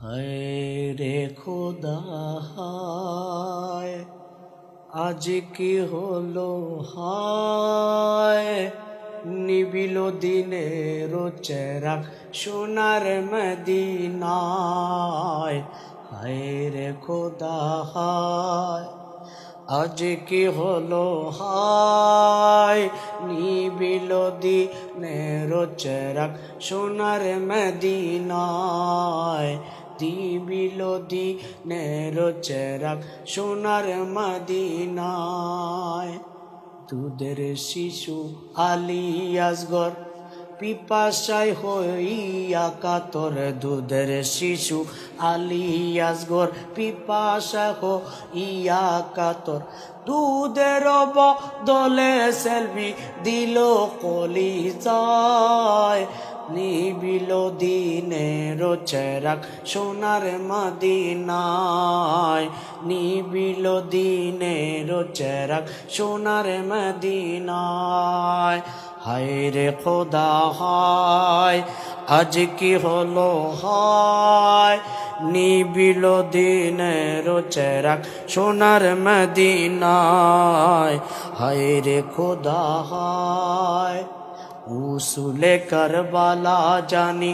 হায় রে খোদা হায়, আজ কি হলো হায়, নিবিল দিনের চেরাগ সোনার মদিনায়। হায় রে খোদা হায়, আজ কি হলো হায়, নিবিল দিনের চেরাগ সোনার মদিনায়। নিবিল দিনের চেরাগ সোনার মদিনায়। দুধের শিশু আলী আসগর পিপাসায় হইয়া কাতর, দুধের শিশু আলী আসগর পিপাসা হইয়া কাতর। দুধের বদলে সেলফি দিল কলিজায়, নিবিল দিনের চেরাগ সোনার মদিনায়। নিবিল দিনের চেরাগ সোনার মদিনায়। হায় রে খোদা হায়, আজ কি হলো হায়, নিবিল দিনের চেরাগ সোনার মদিনায়। হায় রে খোদা হায়, উসুলে করবালা জানি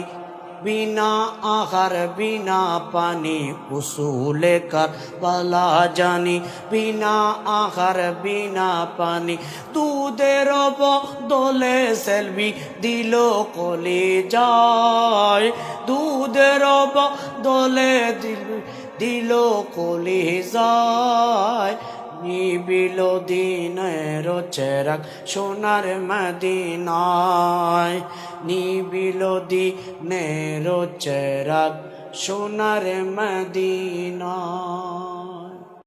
বিনা আহার বিনা পানি, উসুলে করবালা জানি বিনা আহার বিনা পানি। দুধের বদলে সেলফি দিল কলিজায়, দুধের বদলে দিল কলিজায়। নিবিল দিনের চেরাগ সোনার মদিনায়। নিবিল দিনের চেরাগ সোনার মদিনায়।